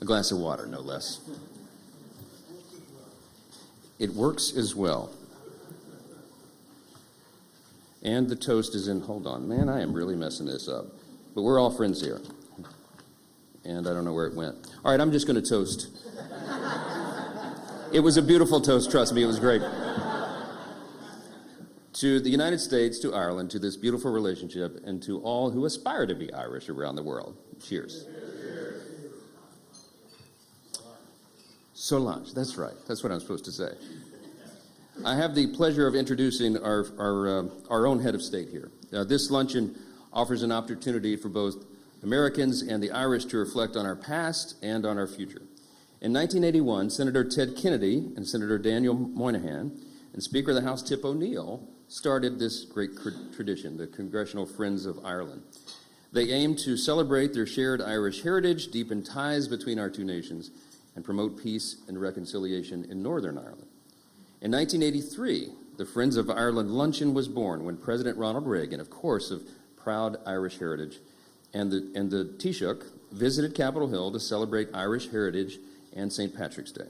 A glass of water, no less. It works as well. And the toast is in, hold on, man, I am really messing this up. But we're all friends here. And I don't know where it went. All right, I'm just going to toast. It was a beautiful toast, trust me, it was great. To the United States, to Ireland, to this beautiful relationship, and to all who aspire to be Irish around the world. Cheers. Solange, that's right. That's what I'm supposed to say. I have the pleasure of introducing our own head of state here. This luncheon offers an opportunity for both Americans and the Irish to reflect on our past and on our future. In 1981, Senator Ted Kennedy and Senator Daniel Moynihan and Speaker of the House Tip O'Neill started this great tradition, the Congressional Friends of Ireland. They aim to celebrate their shared Irish heritage, deepen ties between our two nations, and promote peace and reconciliation in Northern Ireland. In 1983, the Friends of Ireland Luncheon was born when President Ronald Reagan, of course of proud Irish heritage, and the Taoiseach visited Capitol Hill to celebrate Irish heritage and St. Patrick's Day.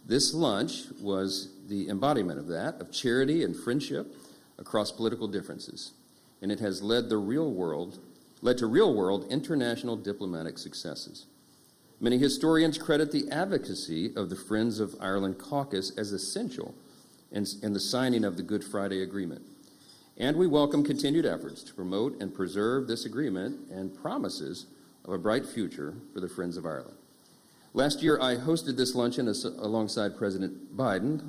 This lunch was the embodiment of that, of charity and friendship across political differences, and it has led to real-world international diplomatic successes. Many historians credit the advocacy of the Friends of Ireland caucus as essential in the signing of the Good Friday Agreement. And we welcome continued efforts to promote and preserve this agreement and promises of a bright future for the Friends of Ireland. Last year, I hosted this luncheon alongside President Biden.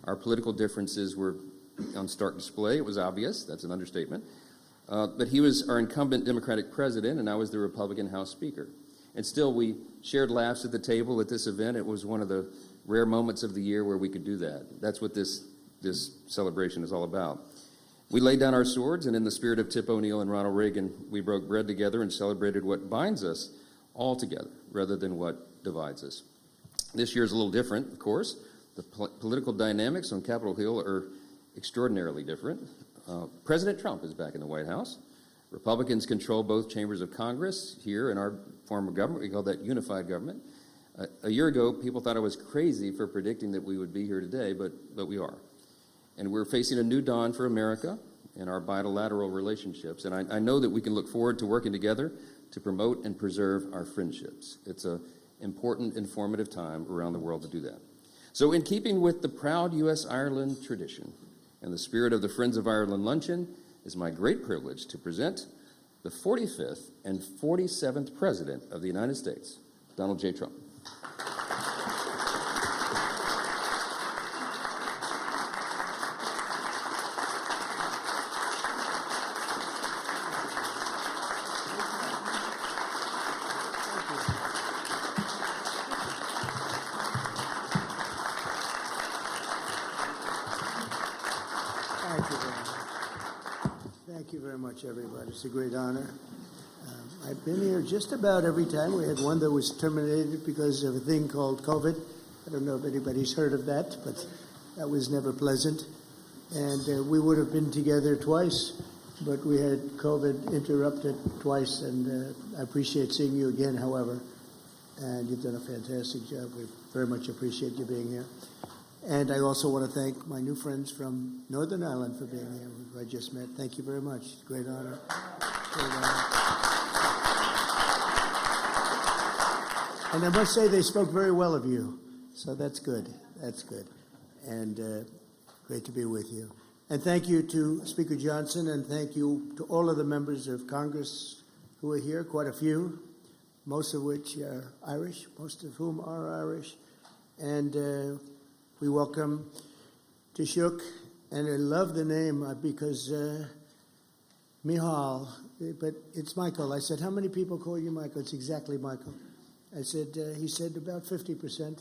Our political differences were on stark display. It was obvious. That's an understatement. But he was our incumbent Democratic president, and I was the Republican House Speaker. And still, we shared laughs at the table at this event. It was one of the rare moments of the year where we could do that. That's what this celebration is all about. We laid down our swords, and in the spirit of Tip O'Neill and Ronald Reagan, we broke bread together and celebrated what binds us all together rather than what divides us. This year is a little different, of course. The political dynamics on Capitol Hill are extraordinarily different. President Trump is back in the White House. Republicans control both chambers of Congress here in our form of government. We call that unified government. A year ago, people thought I was crazy for predicting that we would be here today, but we are. And we're facing a new dawn for America and our bilateral relationships. And I know that we can look forward to working together to promote and preserve our friendships. It's an important, informative time around the world to do that. So in keeping with the proud U.S.-Ireland tradition and the spirit of the Friends of Ireland Luncheon, it's my great privilege to present the 45th and 47th President of the United States, Donald J. Trump. Thank you very much, everybody. It's a great honor. I've been here just about every time. We had one that was terminated because of a thing called COVID. I don't know if anybody's heard of that, but that was never pleasant. And we would have been together twice, but we had COVID interrupted twice, and I appreciate seeing you again, however. And you've done a fantastic job. We very much appreciate you being here. And I also want to thank my new friends from Northern Ireland for being here, who I just met. Thank you very much. Great honor. Great honor. And I must say they spoke very well of you. So that's good. That's good. And great to be with you. And thank you to Speaker Johnson, and thank you to all of the members of Congress who are here, quite a few, most of which are Irish, most of whom are Irish. And we welcome Taoiseach, and I love the name because Michal, but it's Michael. I said, how many people call you Michael? It's exactly Michael. I said, he said, about 50%.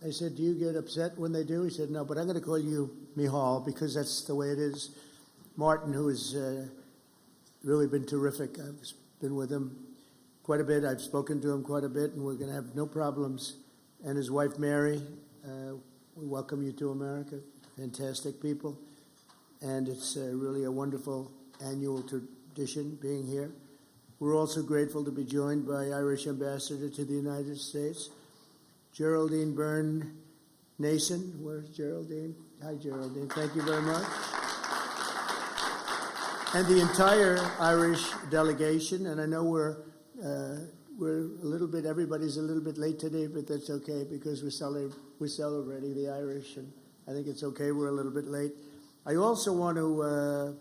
I said, do you get upset when they do? He said, no, but I'm going to call you Michal because that's the way it is. Martin, who has really been terrific. I've been with him quite a bit. I've spoken to him quite a bit, and we're going to have no problems. And his wife, Mary, we welcome you to America. Fantastic people. And it's really a wonderful annual tradition being here. We're also grateful to be joined by Irish Ambassador to the United States, Geraldine Byrne Nason. Where's Geraldine? Hi, Geraldine. Thank you very much. And the entire Irish delegation. And I know we're a little bit, everybody's a little bit late today, but that's okay because we're celebrating the Irish, and I think it's okay we're a little bit late. I also want to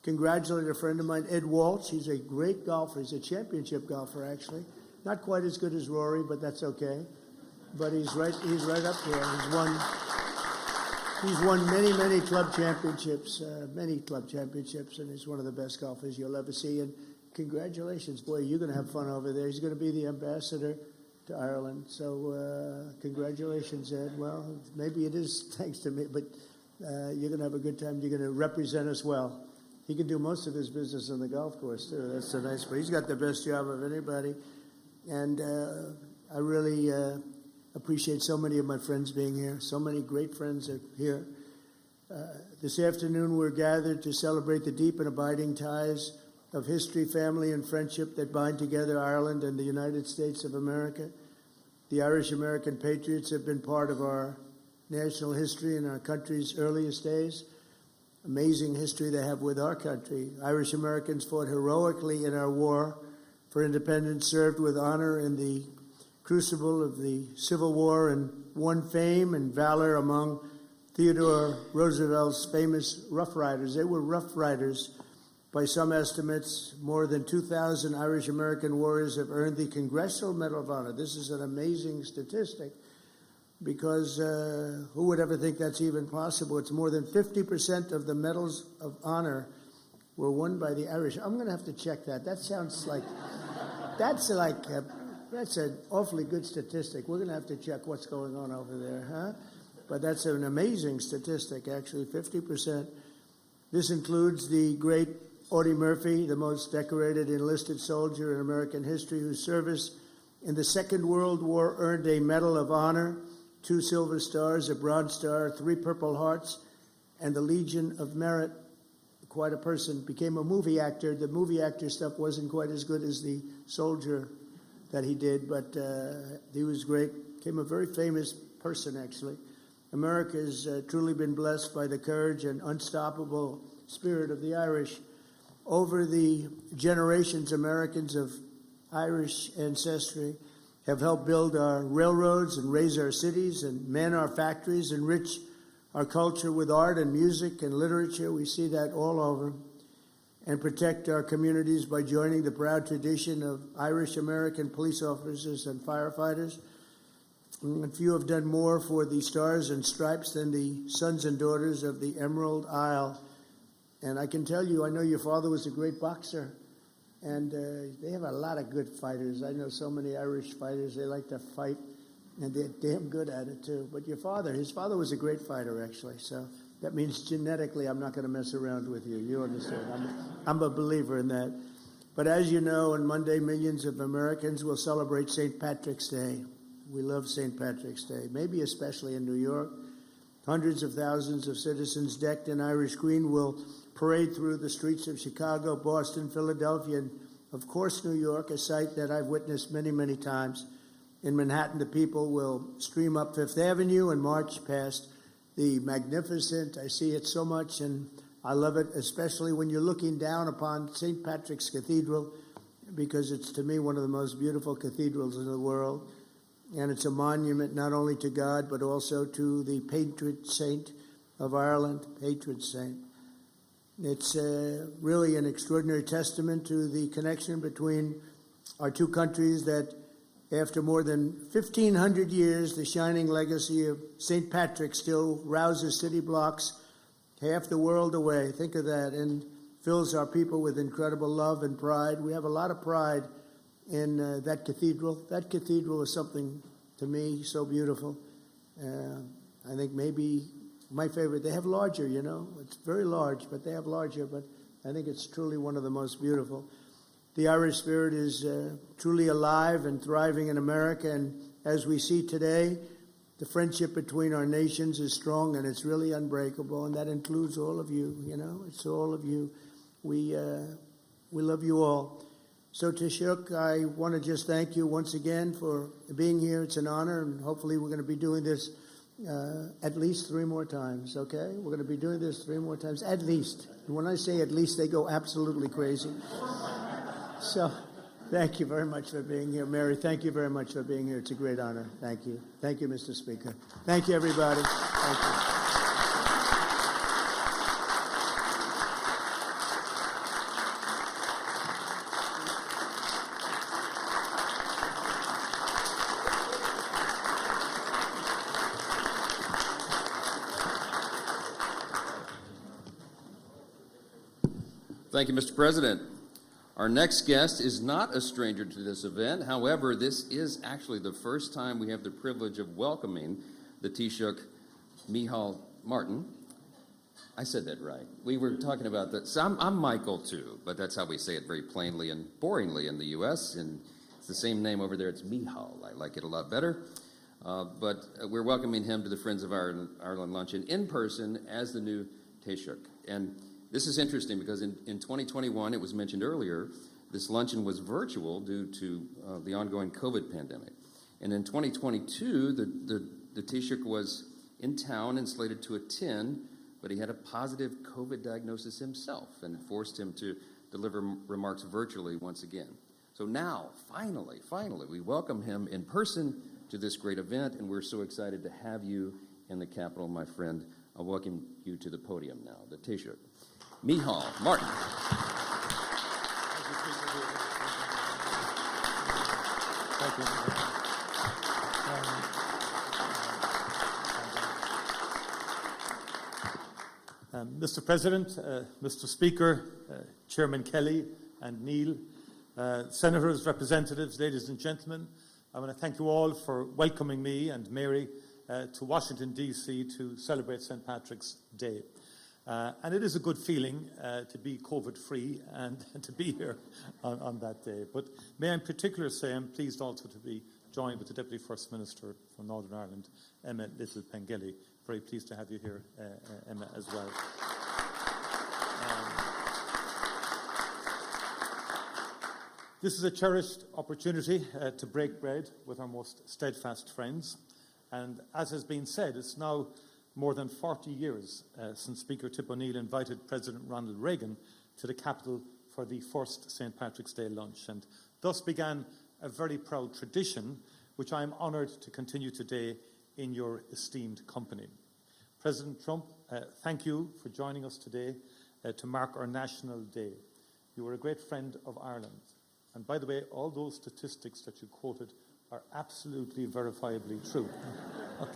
congratulate a friend of mine, Ed Walsh. He's a great golfer. He's a championship golfer, actually. Not quite as good as Rory, but that's okay. But he's right up there. He's won many club championships, and he's one of the best golfers you'll ever see. And congratulations, boy, you're going to have fun over there. He's going to be the ambassador to Ireland. So congratulations, Ed. Well, maybe it is thanks to me, but you're going to have a good time. You're going to represent us well. He can do most of his business on the golf course, too. That's so nice. But he's got the best job of anybody. And I really appreciate so many of my friends being here. So many great friends are here. This afternoon, we're gathered to celebrate the deep and abiding ties of history, family, and friendship that bind together Ireland and the United States of America. The Irish-American patriots have been part of our national history in our country's earliest days. Amazing history they have with our country. Irish Americans fought heroically in our war for independence, served with honor in the crucible of the Civil War, and won fame and valor among Theodore Roosevelt's famous Rough Riders. They were Rough Riders. By some estimates, more than 2,000 Irish American warriors have earned the Congressional Medal of Honor. This is an amazing statistic, because who would ever think that's even possible? It's more than 50% of the medals of honor were won by the Irish. I'm going to have to check that. That sounds like, that's an awfully good statistic. We're going to have to check what's going on over there, huh? But that's an amazing statistic, actually, 50%. This includes the great Audie Murphy, the most decorated enlisted soldier in American history, whose service in the Second World War earned a Medal of Honor, 2 Silver Stars, a Bronze Star, 3 Purple Hearts, and the Legion of Merit. Quite a person. Became a movie actor. The movie actor stuff wasn't quite as good as the soldier that he did, but he was great. Became a very famous person, actually. America has truly been blessed by the courage and unstoppable spirit of the Irish. Over the generations, Americans of Irish ancestry have helped build our railroads and raise our cities and man our factories, enrich our culture with art and music and literature. We see that all over. And protect our communities by joining the proud tradition of Irish-American police officers and firefighters. And few have done more for the Stars and Stripes than the sons and daughters of the Emerald Isle. And I can tell you, I know your father was a great boxer, and they have a lot of good fighters. I know so many Irish fighters. They like to fight, and they're damn good at it, too. But his father was a great fighter, actually. So that means genetically I'm not going to mess around with you. You understand? I'm a believer in that. But as you know, on Monday, millions of Americans will celebrate St. Patrick's Day. We love St. Patrick's Day, maybe especially in New York. Hundreds of thousands of citizens decked in Irish green will parade through the streets of Chicago, Boston, Philadelphia, and, of course, New York, a sight that I've witnessed many, many times. In Manhattan, the people will stream up Fifth Avenue and march past the magnificent, I see it so much, and I love it, especially when you're looking down upon St. Patrick's Cathedral, because it's, to me, one of the most beautiful cathedrals in the world. And it's a monument not only to God, but also to the patron saint of Ireland, patron saint. It's really an extraordinary testament to the connection between our two countries, that after more than 1,500 years, the shining legacy of St. Patrick still rouses city blocks half the world away. Think of that, and fills our people with incredible love and pride. We have a lot of pride in that cathedral. That cathedral is something, to me, so beautiful. I think maybe my favorite, they have larger, you know. It's very large, but they have larger, but I think it's truly one of the most beautiful. The Irish spirit is truly alive and thriving in America, and as we see today, the friendship between our nations is strong, and it's really unbreakable, and that includes all of you, you know. It's all of you. We love you all. So Taoiseach, I want to just thank you once again for being here. It's an honor, and hopefully we're going to be doing this at least 3 more times, okay? We're going to be doing this 3 more times, at least. And when I say at least, they go absolutely crazy. So thank you very much for being here. Mary, thank you very much for being here. It's a great honor. Thank you. Thank you, Mr. Speaker. Thank you, everybody. Thank you. Thank you, Mr. President. Our next guest is not a stranger to this event. However, this is actually the first time we have the privilege of welcoming the Taoiseach Micheál Martin. I said that right. We were talking about that. So I'm Michael too, but that's how we say it very plainly and boringly in the U.S. And it's the same name over there. It's Micheál. I like it a lot better. But we're welcoming him to the Friends of Ireland Luncheon in person as the new Taoiseach. And this is interesting because in 2021, it was mentioned earlier, this luncheon was virtual due to the ongoing COVID pandemic. And in 2022, the Taoiseach was in town and slated to attend, but he had a positive COVID diagnosis himself, and it forced him to deliver remarks virtually once again. So now, finally, we welcome him in person to this great event, and we're so excited to have you in the Capitol, my friend. I'll welcome you to the podium now, the Taoiseach Micheál Martin. Thank you. Mr. President, Mr. Speaker, Chairman Kelly and Neil, Senators, representatives, ladies and gentlemen, I want to thank you all for welcoming me and Mary to Washington, D.C. to celebrate St. Patrick's Day. And it is a good feeling to be COVID-free and to be here on that day. But may I in particular say I'm pleased also to be joined with the Deputy First Minister from Northern Ireland, Emma Little-Pengelly. Very pleased to have you here, Emma, as well. This is a cherished opportunity to break bread with our most steadfast friends. And as has been said, it's now more than 40 years since Speaker Tip O'Neill invited President Ronald Reagan to the Capitol for the first St. Patrick's Day lunch, and thus began a very proud tradition, which I am honoured to continue today in your esteemed company. President Trump, thank you for joining us today to mark our National Day. You are a great friend of Ireland. And by the way, all those statistics that you quoted are absolutely verifiably true. Okay.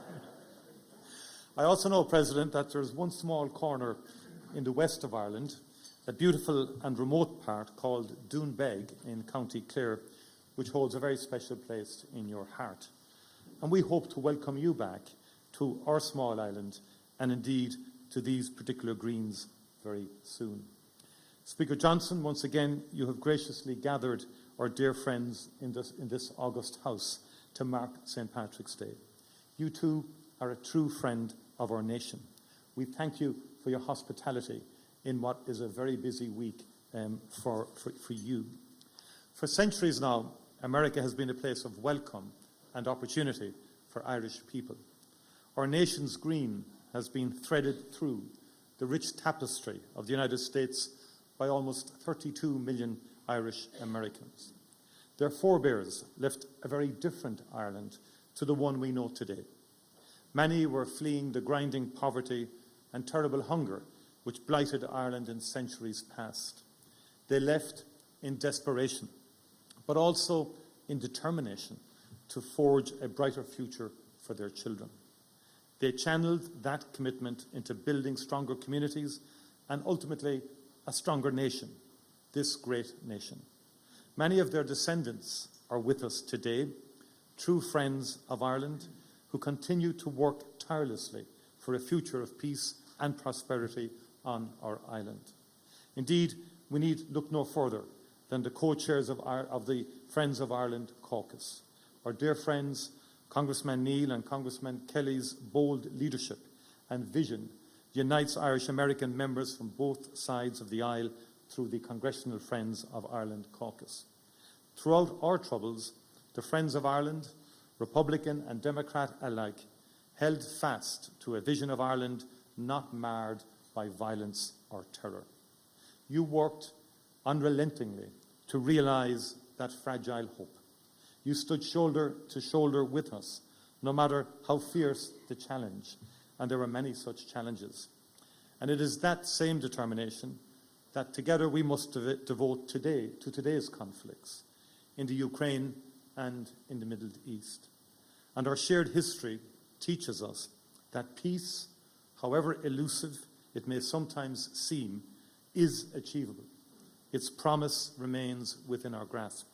I also know, President, that there's one small corner in the west of Ireland, a beautiful and remote part called Doonbeg in County Clare, which holds a very special place in your heart. And we hope to welcome you back to our small island and indeed to these particular greens very soon. Speaker Johnson, once again, you have graciously gathered our dear friends in this august house to mark St. Patrick's Day. You too are a true friend of our nation. We thank you for your hospitality in what is a very busy week for you. For centuries now, America has been a place of welcome and opportunity for Irish people. Our nation's green has been threaded through the rich tapestry of the United States by almost 32 million Irish Americans. Their forebears left a very different Ireland to the one we know today. Many were fleeing the grinding poverty and terrible hunger which blighted Ireland in centuries past. They left in desperation, but also in determination to forge a brighter future for their children. They channeled that commitment into building stronger communities and ultimately a stronger nation, this great nation. Many of their descendants are with us today, true friends of Ireland, who continue to work tirelessly for a future of peace and prosperity on our island. Indeed, we need look no further than the co-chairs of the Friends of Ireland caucus. Our dear friends, Congressman Neil and Congressman Kelly's bold leadership and vision unites Irish American members from both sides of the aisle through the Congressional Friends of Ireland caucus. Throughout our troubles, the Friends of Ireland, Republican and Democrat alike, held fast to a vision of Ireland not marred by violence or terror. You worked unrelentingly to realise that fragile hope. You stood shoulder to shoulder with us, no matter how fierce the challenge, and there were many such challenges. And it is that same determination that together we must devote today to today's conflicts in the Ukraine and in the Middle East. And our shared history teaches us that peace, however elusive it may sometimes seem, is achievable. Its promise remains within our grasp.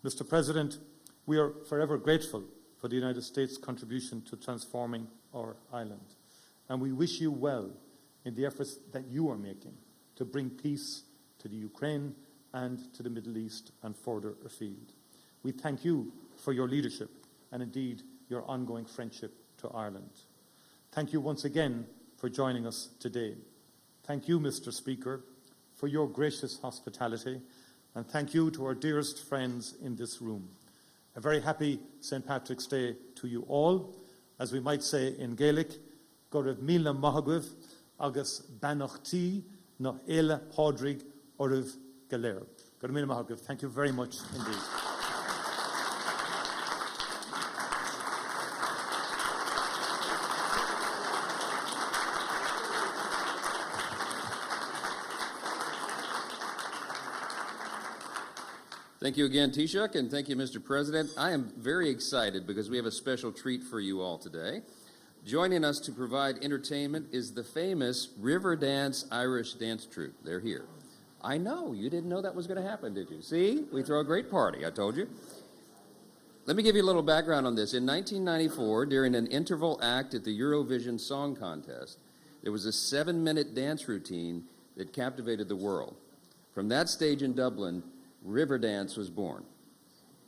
Mr. President, we are forever grateful for the United States' contribution to transforming our island, and we wish you well in the efforts that you are making to bring peace to the Ukraine and to the Middle East and further afield. We thank you for your leadership and indeed your ongoing friendship to Ireland. Thank you once again for joining us today. Thank you, Mr. Speaker, for your gracious hospitality, and thank you to our dearest friends in this room. A very happy St. Patrick's Day to you all. As we might say in Gaelic, go raibh míle maithagah agus banachtaí nó éile pádraig oribh go léir. Go raibh míle maithagah. Thank you very much indeed. Thank you again, Taoiseach, and thank you, Mr. President. I am very excited because we have a special treat for you all today. Joining us to provide entertainment is the famous Riverdance Irish Dance Troupe. They're here. I know, you didn't know that was going to happen, did you? See, we throw a great party, I told you. Let me give you a little background on this. In 1994, during an interval act at the Eurovision Song Contest, there was a 7-minute dance routine that captivated the world. From that stage in Dublin, Riverdance was born.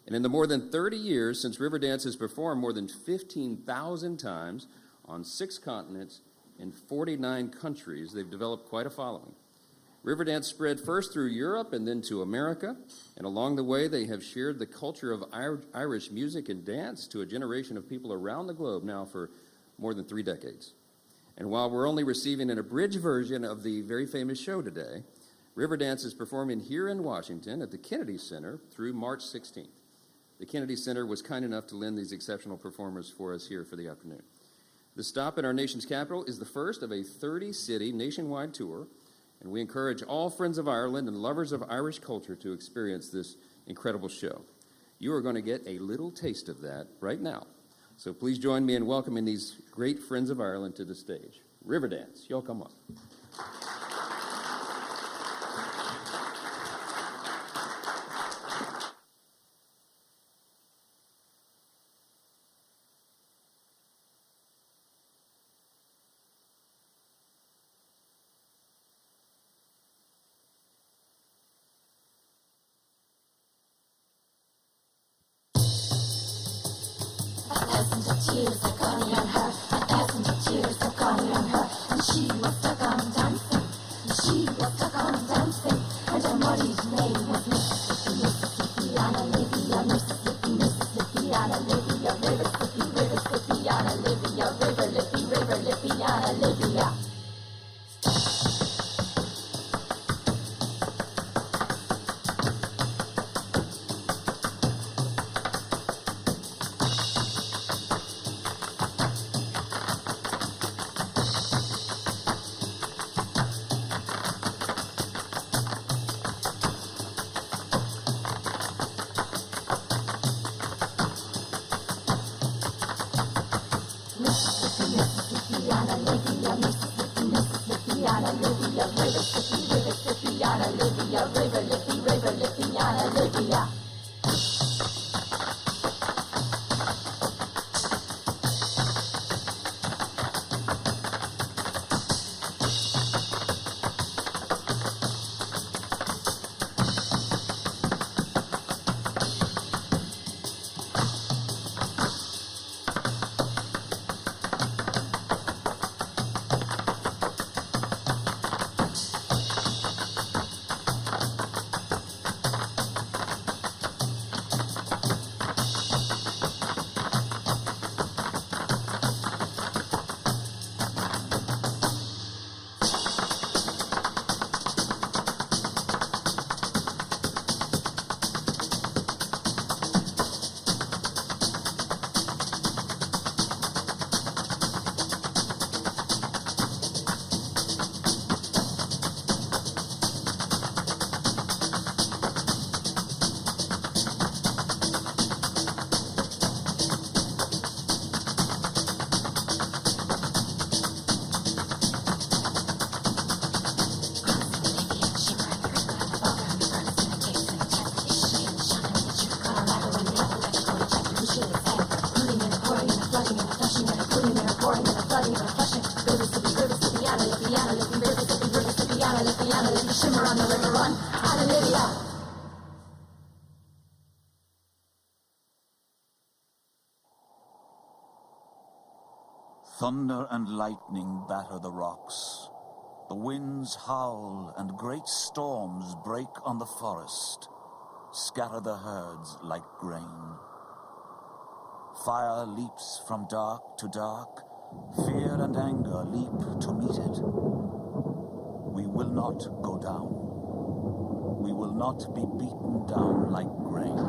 And in the more than 30 years since Riverdance has performed more than 15,000 times on 6 continents in 49 countries, they've developed quite a following. Riverdance spread first through Europe and then to America, and along the way they have shared the culture of Irish music and dance to a generation of people around the globe now for more than 3 decades. And while we're only receiving an abridged version of the very famous show today, Riverdance is performing here in Washington at the Kennedy Center through March 16th. The Kennedy Center was kind enough to lend these exceptional performers for us here for the afternoon. The stop in our nation's capital is the first of a 30-city nationwide tour, and we encourage all friends of Ireland and lovers of Irish culture to experience this incredible show. You are going to get a little taste of that right now. So please join me in welcoming these great friends of Ireland to the stage. Riverdance, y'all come up. Tears are calling on her, a thousand tears are calling on her, and she was stuck on dancing, and she was stuck on dancing, and her muddy's name was Mississippi, Mississippi, on Olivia, Mississippi, Mississippi, on Olivia, Mississippi, Mississippi, on Olivia, River Lippy, on Olivia. without even flushing. Mississippi, Mississippi, shimmer on the river run. Hallelujah. Thunder and lightning batter the rocks. The winds howl and great storms break on the forest, scatter the herds like grain. Fire leaps from dark to dark, fear and anger leap to meet it. We will not go down. We will not be beaten down like grain.